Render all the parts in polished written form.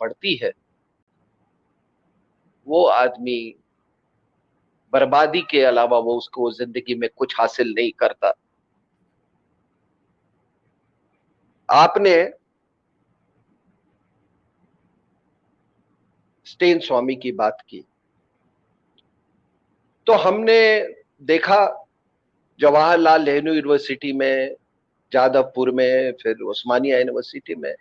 पड़ती है, वो आदमी बर्बादी के अलावा वो उसको जिंदगी में कुछ हासिल नहीं करता। आपने स्टेन स्वामी की बात की, तो हमने देखा जवाहरलाल नेहरू यूनिवर्सिटी में, जादवपुर में, फिर उस्मानिया यूनिवर्सिटी में,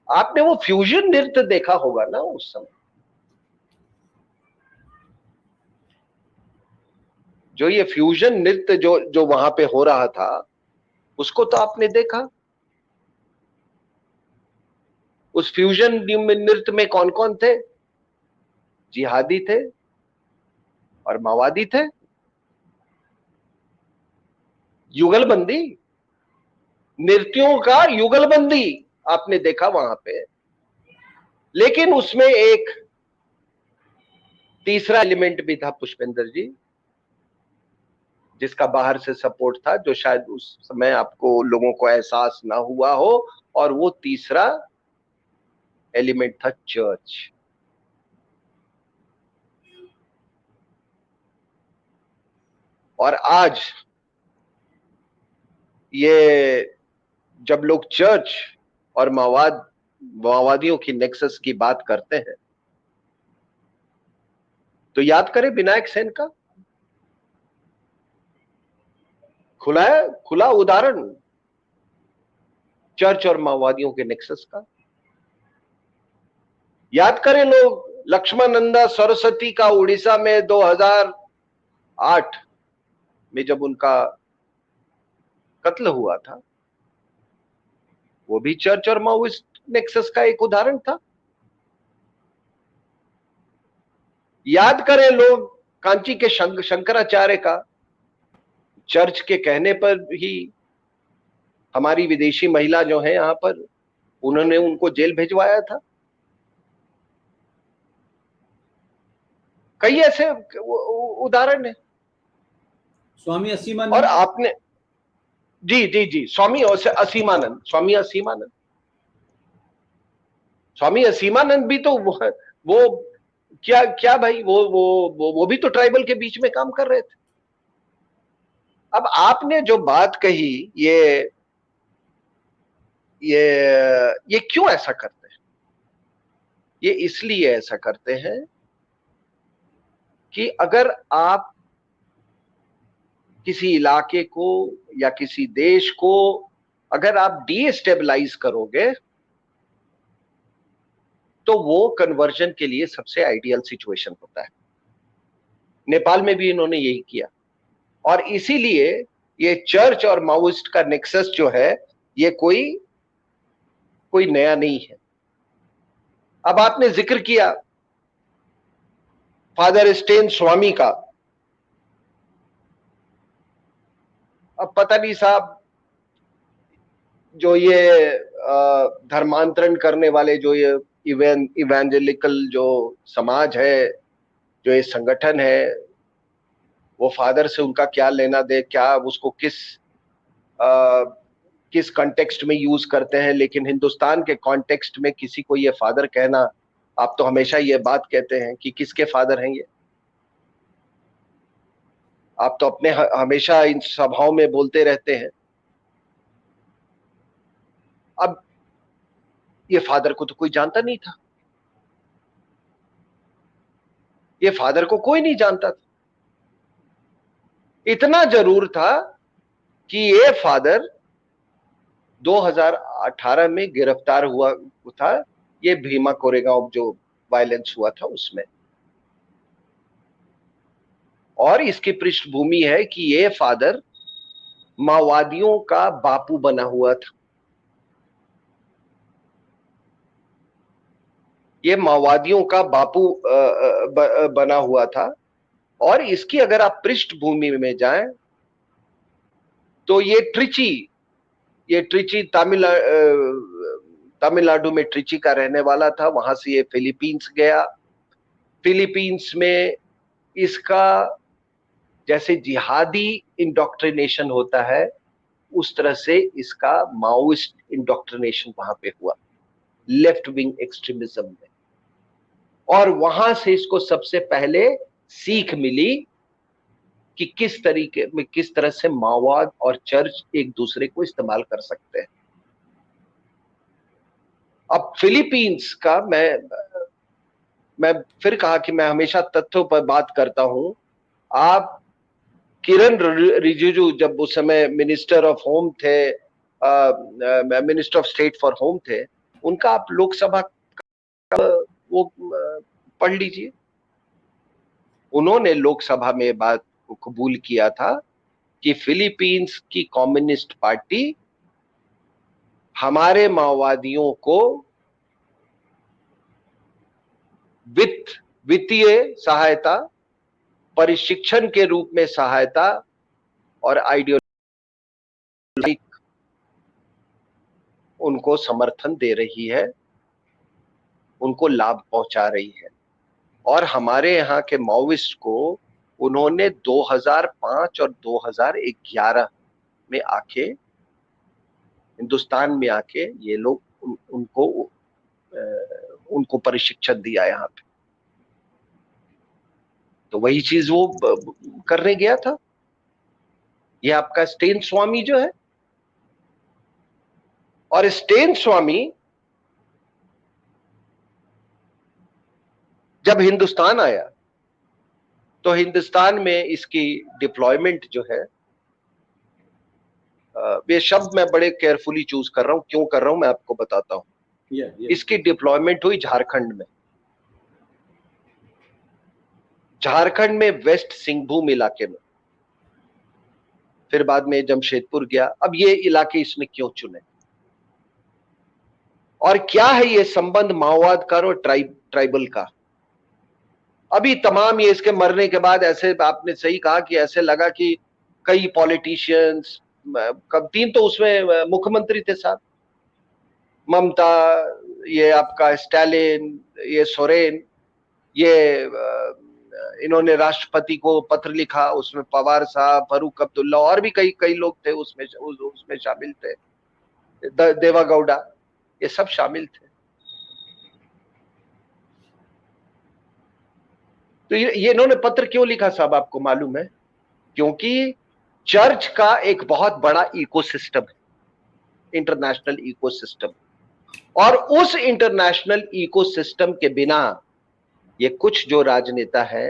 आपने वो फ्यूजन नृत्य देखा होगा ना उस समय, जो ये फ्यूजन नृत्य जो जो वहां पे हो रहा था, उसको तो आपने देखा। उस फ्यूजन नृत्य में कौन कौन थे? जिहादी थे और माओवादी थे। युगलबंदी, नृत्यों का युगलबंदी आपने देखा वहां पे। लेकिन उसमें एक तीसरा एलिमेंट भी था पुष्पेंद्र जी, जिसका बाहर से सपोर्ट था, जो शायद उस समय आपको लोगों को एहसास ना हुआ हो, और वो तीसरा एलिमेंट था चर्च। और आज ये जब लोग चर्च और माओवादियों की नेक्सस की बात करते हैं, तो याद करें विनायक सेन का खुला उदाहरण चर्च और माओवादियों के नेक्सस का। याद करें लोग लक्ष्मणनंदा सरस्वती का उड़ीसा में 2008 में जब उनका कत्ल हुआ था, वो भी चर्च और माओइस्ट नेक्सस का एक उदाहरण था। याद करें लोग कांची के शंकराचार्य का, चर्च के कहने पर ही हमारी विदेशी महिला जो है यहां पर, उन्होंने उनको जेल भिजवाया था। कई ऐसे उदाहरण है। स्वामी और असीमानंद, आपने, जी जी जी, स्वामी असीमानंद, स्वामी असीमानंद भी तो वो क्या क्या भाई, वो भी तो ट्राइबल के बीच में काम कर रहे थे। अब आपने जो बात कही, ये क्यों ऐसा करते हैं? ये इसलिए ऐसा करते हैं कि अगर आप किसी इलाके को या किसी देश को अगर आप डीस्टेबलाइज करोगे, तो वो कन्वर्जन के लिए सबसे आइडियल सिचुएशन होता है। नेपाल में भी इन्होंने यही किया, और इसीलिए ये चर्च और माओइस्ट का नेक्सस जो है, ये कोई नया नहीं है। अब आपने जिक्र किया फादर स्टेन स्वामी का। अब पता नहीं साहब, जो ये धर्मांतरण करने वाले जो ये इवेंजेलिकल जो समाज है, जो ये संगठन है, वो फादर से उनका क्या लेना दे, क्या उसको किस कॉन्टेक्स्ट में यूज करते हैं। लेकिन हिंदुस्तान के कॉन्टेक्स्ट में किसी को ये फादर कहना, आप तो हमेशा ये बात कहते हैं कि किसके फादर हैं ये। आप तो अपने हमेशा इन सभाओं में बोलते रहते हैं। अब ये फादर को तो कोई जानता नहीं था, ये फादर को कोई नहीं जानता था। इतना जरूर था कि ये फादर 2018 में गिरफ्तार हुआ था, ये भीमा कोरेगांव जो वायलेंस हुआ था उसमें। और इसकी पृष्ठभूमि है कि ये फादर माओवादियों का बापू बना हुआ था। ये माओवादियों का बापू बना हुआ था। और इसकी अगर आप पृष्ठभूमि में जाएं, तो ये ट्रिची तमिलनाडु में ट्रिची का रहने वाला था। वहां से ये फिलीपींस गया। फिलीपींस में इसका जैसे जिहादी इंडोक्ट्रिनेशन होता है, उस तरह से इसका माओइस्ट इंडोक्ट्रिनेशन वहां पे हुआ। लेफ्ट विंग एक्सट्रीमिज्म में, और वहां से इसको सबसे पहले सीख मिली कि किस तरीके में, किस तरह से माओवाद और चर्च एक दूसरे को इस्तेमाल कर सकते हैं। अब फिलीपींस का मैं फिर कहा कि मैं हमेशा तथ्यों पर बात करता हूं। आप किरण रिजिजू जब उस समय मिनिस्टर ऑफ होम थे, minister of state for home थे, उनका आप लोकसभा वो पढ़ लीजिए। उन्होंने लोकसभा में बात को कबूल किया था कि फिलीपींस की कम्युनिस्ट पार्टी हमारे माओवादियों को वित्तीय सहायता, प्रशिक्षण के रूप में सहायता और आइडियोलॉजी उनको समर्थन दे रही है, उनको लाभ पहुंचा रही है। और हमारे यहाँ के माओविस्ट को उन्होंने 2005 और 2011 में आके, हिंदुस्तान में आके ये लोग उनको प्रशिक्षण दिया यहाँ पे। तो वही चीज वो करने गया था। ये आपका स्टेन स्वामी जो है, और स्टेन स्वामी जब हिंदुस्तान आया तो हिंदुस्तान में इसकी डिप्लॉयमेंट जो है, ये शब्द मैं बड़े केयरफुली चूज कर रहा हूं, क्यों कर रहा हूं मैं आपको बताता हूं। इसकी डिप्लॉयमेंट हुई झारखंड में। झारखंड में वेस्ट सिंहभूम इलाके में, फिर बाद में जमशेदपुर गया। अब ये इलाके इसने क्यों चुने, और क्या है ये संबंध माओवाद का और ट्राइबल का? अभी तमाम ये इसके मरने के बाद ऐसे, आपने सही कहा कि ऐसे लगा कि कई पॉलिटिशियंस, कब 3 तो उसमें मुख्यमंत्री थे साहब, ममता, ये आपका स्टालिन, ये सोरेन, ये इन्होंने राष्ट्रपति को पत्र लिखा, उसमें पवार साहब, फारूक अब्दुल्ला और भी कई लोग थे उसमें शामिल थे, देवागौड़ा, ये सब शामिल थे। तो ये इन्होंने पत्र क्यों लिखा साहब, आपको मालूम है? क्योंकि चर्च का एक बहुत बड़ा इकोसिस्टम है, इंटरनेशनल इकोसिस्टम, और उस इंटरनेशनल इकोसिस्टम के बिना ये कुछ जो राजनेता है,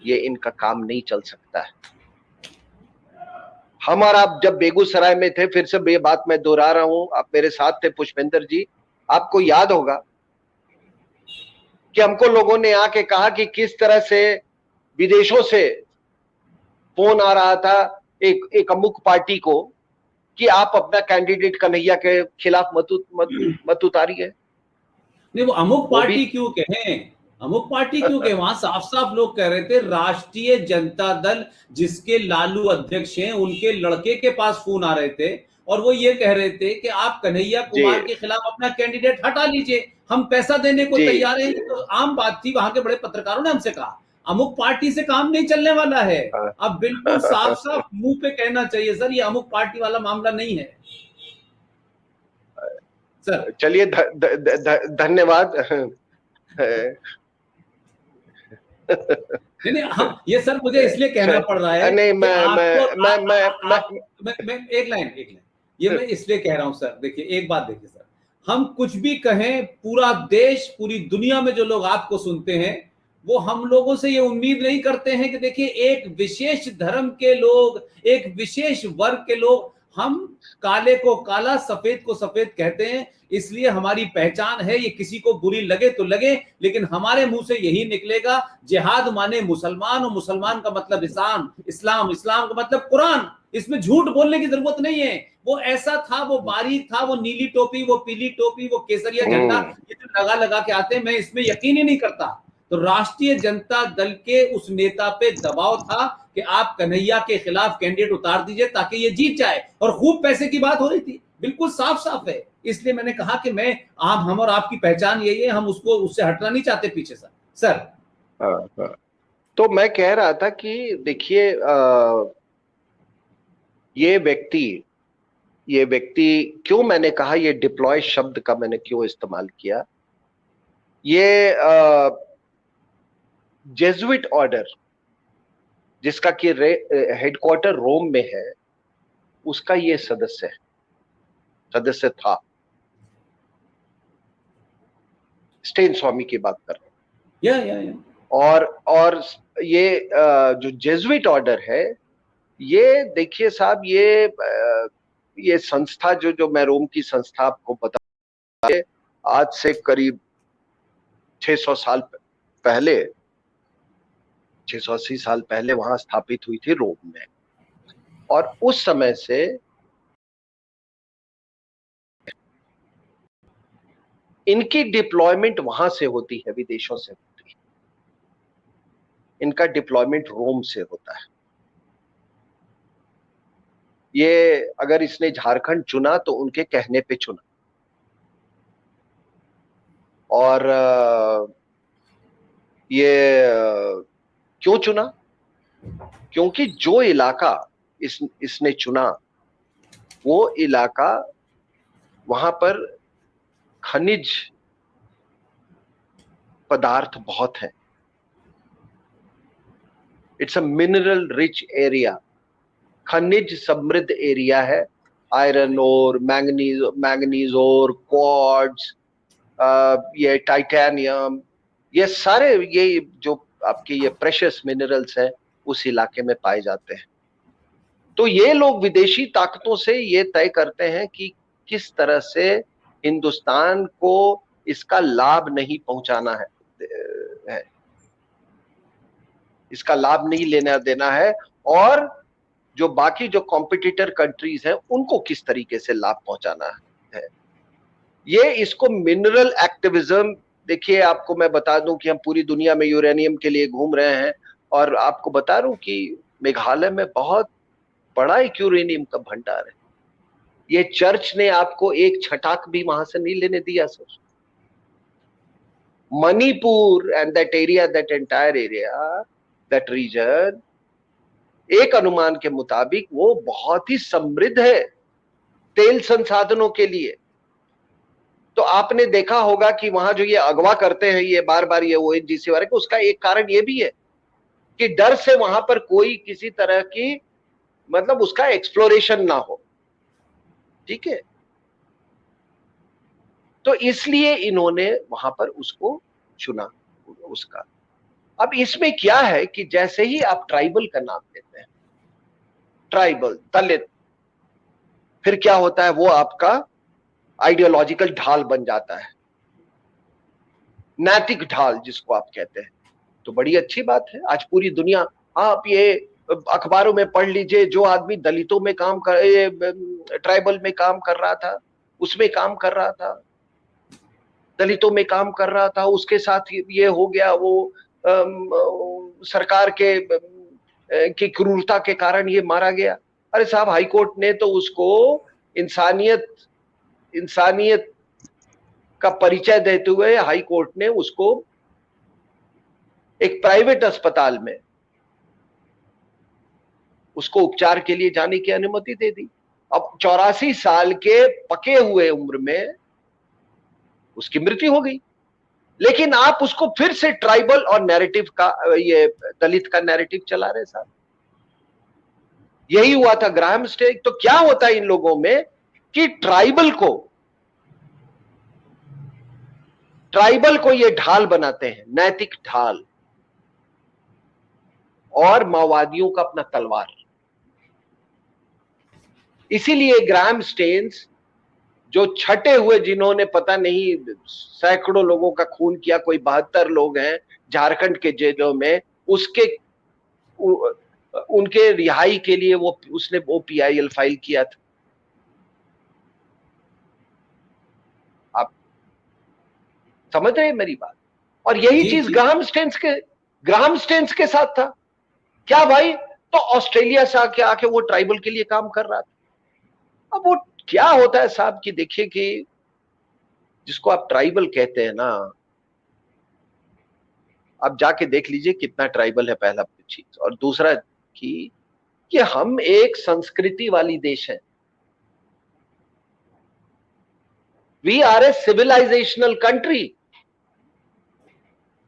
ये इनका काम नहीं चल सकता है। हम और आप जब बेगूसराय में थे, फिर से ये बात मैं दोहरा रहा हूं, आप मेरे साथ थे पुष्पेंद्र जी, आपको याद होगा कि हमको लोगों ने आके कहा कि किस तरह से विदेशों से फोन आ रहा था एक अमुक पार्टी को कि आप अपना कैंडिडेट कन्हैया के खिलाफ मत उतारिए। नहीं, वो अमुक पार्टी क्यों कहें, अमुक पार्टी क्यों कहें? वहां साफ साफ लोग कह रहे थे राष्ट्रीय जनता दल जिसके लालू अध्यक्ष हैं, उनके लड़के के पास फोन आ रहे थे और वो ये कह रहे थे कि आप कन्हैया कुमार के खिलाफ अपना कैंडिडेट हटा लीजिए, हम पैसा देने को तैयार हैं। तो आम बात थी, वहां के बड़े पत्रकारों ने हमसे कहा अमुक पार्टी से काम नहीं चलने वाला है। अब बिल्कुल साफ साफ मुंह पे कहना चाहिए सर, ये अमुक पार्टी वाला मामला नहीं है सर। चलिए, धन्यवाद। नहीं, हाँ, ये सर मुझे इसलिए कहना पड़ रहा है। नहीं, मैं एक लाइन ये मैं इसलिए कह रहा हूं सर। देखिए, एक बात देखिए सर, हम कुछ भी कहें, पूरा देश, पूरी दुनिया में जो लोग आपको सुनते हैं, वो हम लोगों से ये उम्मीद नहीं करते हैं कि देखिए एक विशेष धर्म के लोग, एक विशेष वर्ग के लोग, हम काले को काला, सफेद को सफेद कहते हैं, इसलिए हमारी पहचान है। ये किसी को बुरी लगे तो लगे, लेकिन हमारे मुंह से यही निकलेगा, जिहाद माने मुसलमान और मुसलमान का मतलब इस्लाम का मतलब कुरान। इसमें झूठ बोलने की जरूरत नहीं है। वो ऐसा था, वो बारीक था, वो नीली टोपी, वो पीली टोपी, वो केसरिया झंडा, ये जो लगा के आते हैं, मैं इसमें यकीन ही नहीं करता। तो राष्ट्रीय जनता दल के उस नेता पे दबाव था कि आप कन्हैया के खिलाफ कैंडिडेट उतार दीजिए ताकि ये जीत जाए, और खूब पैसे की बात हो रही थी, बिल्कुल साफ साफ है। इसलिए मैंने कहा कि हम और आपकी पहचान यही है, हम उससे हटना नहीं चाहते पीछे सर। तो मैं कह रहा था कि देखिए, ये व्यक्ति ये व्यक्ति, क्यों मैंने कहा ये डिप्लॉय शब्द का मैंने क्यों इस्तेमाल किया, ये जेजुइट ऑर्डर जिसका कि हेडक्वार्टर रोम में है, उसका ये सदस्य था। स्टेन स्वामी की बात कर रहे हैं। या और ये जो जेजुइट ऑर्डर है, ये देखिए साहब, ये संस्था जो मैं रोम की संस्था आपको बता, आज से करीब 600 साल पहले, 680 साल पहले वहां स्थापित हुई थी रोम में। और उस समय से इनकी डिप्लॉयमेंट वहां से होती है, विदेशों से होती है। इनका डिप्लॉयमेंट रोम से होता है। ये अगर इसने झारखंड चुना तो उनके कहने पे चुना। और ये क्यों चुना? क्योंकि जो इलाका इसने चुना, वो इलाका, वहां पर खनिज पदार्थ बहुत है। It's a mineral rich area, खनिज समृद्ध एरिया है। आयरन और मैंगनीज और क्वार्ट्ज, ये टाइटेनियम, ये सारे ये जो आपके ये प्रेशियस मिनरल्स हैं उस इलाके में पाए जाते हैं। तो ये लोग विदेशी ताकतों से ये तय करते हैं कि किस तरह से हिंदुस्तान को इसका लाभ नहीं पहुंचाना है, इसका लाभ नहीं लेना देना है, और जो बाकी जो कॉम्पिटिटर कंट्रीज हैं उनको किस तरीके से लाभ पहुंचाना है। ये इसको मिनरल एक्टिविज्म, देखिए आपको मैं बता दूं कि हम पूरी दुनिया में यूरेनियम के लिए घूम रहे हैं, और आपको बता रहा हूं कि मेघालय में बहुत बड़ा एक यूरेनियम का भंडार है। ये चर्च ने आपको एक छटाक भी वहां से नहीं लेने दिया sir. Manipur and that area, that entire area, that region, एक अनुमान के मुताबिक वो बहुत ही समृद्ध है तेल संसाधनों के लिए। तो आपने देखा होगा कि वहां जो ये अगवा करते हैं ये बार बार ये ओएनजीसी वाले, उसका एक कारण ये भी है कि डर से वहां पर कोई किसी तरह की मतलब उसका एक्सप्लोरेशन ना हो। ठीक है, तो इसलिए इन्होंने वहां पर उसको चुना उसका। अब इसमें क्या है कि जैसे ही आप ट्राइबल का नाम लेते हैं, ट्राइबल, दलित, फिर क्या होता है, वो आपका आइडियोलॉजिकल ढाल बन जाता है, नैतिक ढाल जिसको आप कहते हैं। तो बड़ी अच्छी बात है, आज पूरी दुनिया, आप ये अखबारों में पढ़ लीजिए, जो आदमी दलितों में काम कर, ट्राइबल में काम कर रहा था, उसमें काम कर रहा था, दलितों में काम कर रहा था, उसके साथ ये हो गया, वो सरकार की क्रूरता के कारण ये मारा गया। अरे साहब, हाईकोर्ट ने तो उसको इंसानियत का परिचय देते हुए हाईकोर्ट ने उसको एक प्राइवेट अस्पताल में उसको उपचार के लिए जाने की अनुमति दे दी। अब 84 साल के पके हुए उम्र में उसकी मृत्यु हो गई, लेकिन आप उसको फिर से ट्राइबल और नैरेटिव का, ये दलित का नैरेटिव चला रहे साहब। यही हुआ था ग्राहम स्टेन। तो क्या होता है इन लोगों में कि ट्राइबल को ये ढाल बनाते हैं, नैतिक ढाल, और माओवादियों का अपना तलवार। इसीलिए ग्राहम स्टेन्स जो छटे हुए, जिन्होंने पता नहीं सैकड़ों लोगों का खून किया, कोई 72 लोग हैं झारखंड के जेलों में, उनके रिहाई के लिए उसने ओपीआईएल फाइल किया था। आप समझ रहे हैं मेरी बात? और यही चीज ग्राहम स्टेन्स के साथ था। क्या भाई? तो ऑस्ट्रेलिया से आके वो ट्राइबल के लिए काम कर रहा था। अब वो क्या होता है साहब कि देखिए कि जिसको आप ट्राइबल कहते हैं ना, आप जाके देख लीजिए कितना ट्राइबल है, पहला चीज। और दूसरा कि हम एक संस्कृति वाली देश है। We are a civilisational country.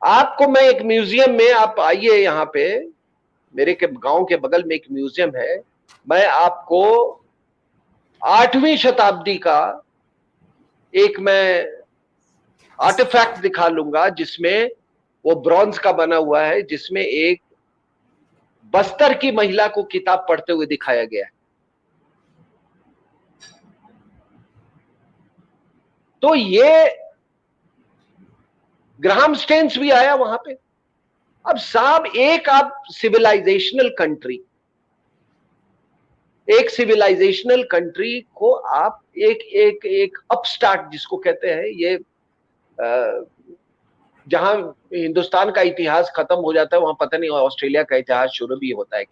आपको मैं एक म्यूजियम में, आप आइए यहां पे, मेरे के गांव के बगल में एक म्यूजियम है, मैं आपको 8वीं शताब्दी का एक मैं आर्टिफैक्ट दिखा लूंगा, जिसमें वो ब्रॉन्ज का बना हुआ है, जिसमें एक बस्तर की महिला को किताब पढ़ते हुए दिखाया गया है। तो ये ग्राहम स्टेन्स भी आया वहां पे। अब साहब, एक आप सिविलाइजेशनल कंट्री, एक सिविलाइजेशनल कंट्री को आप एक अपस्टार्ट जिसको कहते हैं, ये जहां हिंदुस्तान का इतिहास खत्म हो जाता है, वहां पता नहीं ऑस्ट्रेलिया का इतिहास शुरू भी होता है,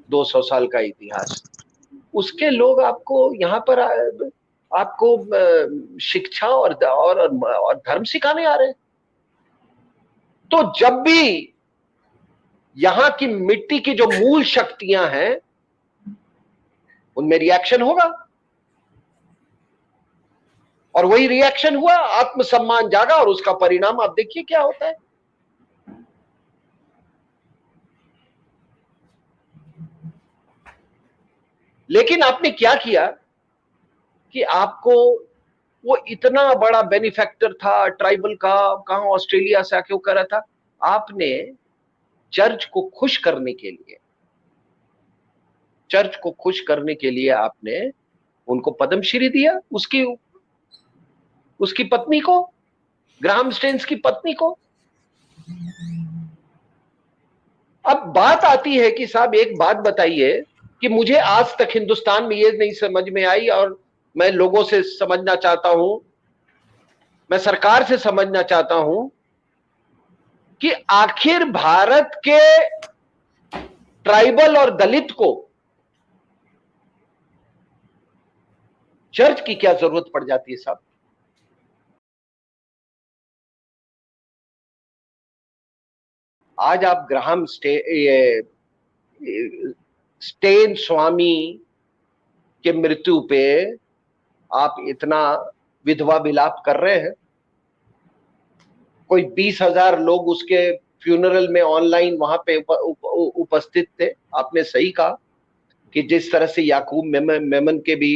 200 साल का इतिहास। उसके लोग आपको यहां पर आपको शिक्षा और धर्म सिखाने आ रहे हैं। तो जब भी यहां की मिट्टी की जो मूल शक्तियां हैं, उनमें रिएक्शन होगा, और वही रिएक्शन हुआ, आत्मसम्मान जागा, और उसका परिणाम आप देखिए क्या होता है। लेकिन आपने क्या किया कि आपको वो इतना बड़ा बेनिफैक्टर था ट्राइबल का, कहां ऑस्ट्रेलिया से आके वो कर रहा था, आपने चर्च को खुश करने के लिए, चर्च को खुश करने के लिए आपने उनको पद्मश्री दिया, उसकी पत्नी को, ग्राहम स्टेन्स की पत्नी को। अब बात आती है कि साहब एक बात बताइए कि मुझे आज तक हिंदुस्तान में ये नहीं समझ में आई, और मैं लोगों से समझना चाहता हूं, मैं सरकार से समझना चाहता हूं कि आखिर भारत के ट्राइबल और दलित को चर्च की क्या जरूरत पड़ जाती है साहब। आज आप ग्राहम स्टेन स्वामी के मृत्यु पे आप इतना विधवा विलाप कर रहे हैं। कोई 20,000 लोग उसके फ्यूनरल में ऑनलाइन वहां पे उपस्थित थे। आपने सही कहा कि जिस तरह से याकूब मेमन के भी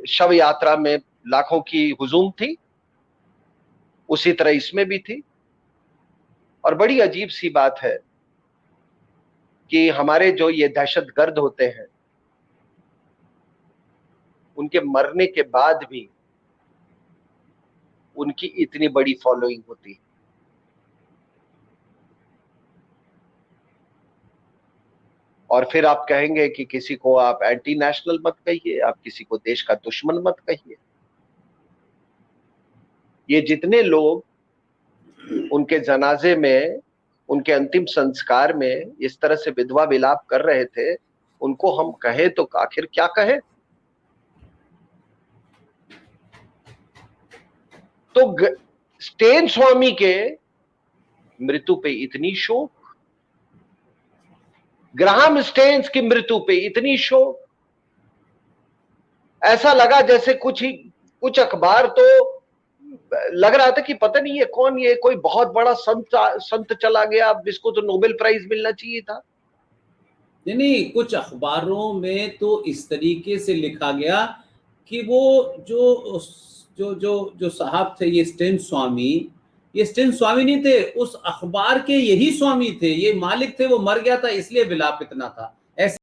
शव यात्रा में लाखों की हुजूम थी, उसी तरह इसमें भी थी। और बड़ी अजीब सी बात है कि हमारे जो ये दहशतगर्द होते हैं, उनके मरने के बाद भी उनकी इतनी बड़ी फॉलोइंग होती है। और फिर आप कहेंगे कि किसी को आप एंटी नेशनल मत कहिए, आप किसी को देश का दुश्मन मत कहिए। ये जितने लोग उनके जनाजे में, उनके अंतिम संस्कार में इस तरह से विधवा विलाप कर रहे थे, उनको हम कहें तो आखिर क्या कहें। तो स्टेन स्वामी के मृत्यु पे इतनी शोक, ग्राहम स्टेन्स की मृत्यु पे इतनी शोक, ऐसा लगा जैसे कुछ अखबार तो लग रहा था कि पता नहीं ये कौन, ये कोई बहुत बड़ा संत चला गया, अब इसको तो नोबेल प्राइज मिलना चाहिए था। नहीं, कुछ अखबारों में तो इस तरीके से लिखा गया कि वो जो जो जो जो साहब थे, ये स्टेन स्वामी नहीं थे, उस अखबार के यही स्वामी थे, ये मालिक थे, वो मर गया था इसलिए विलाप इतना था।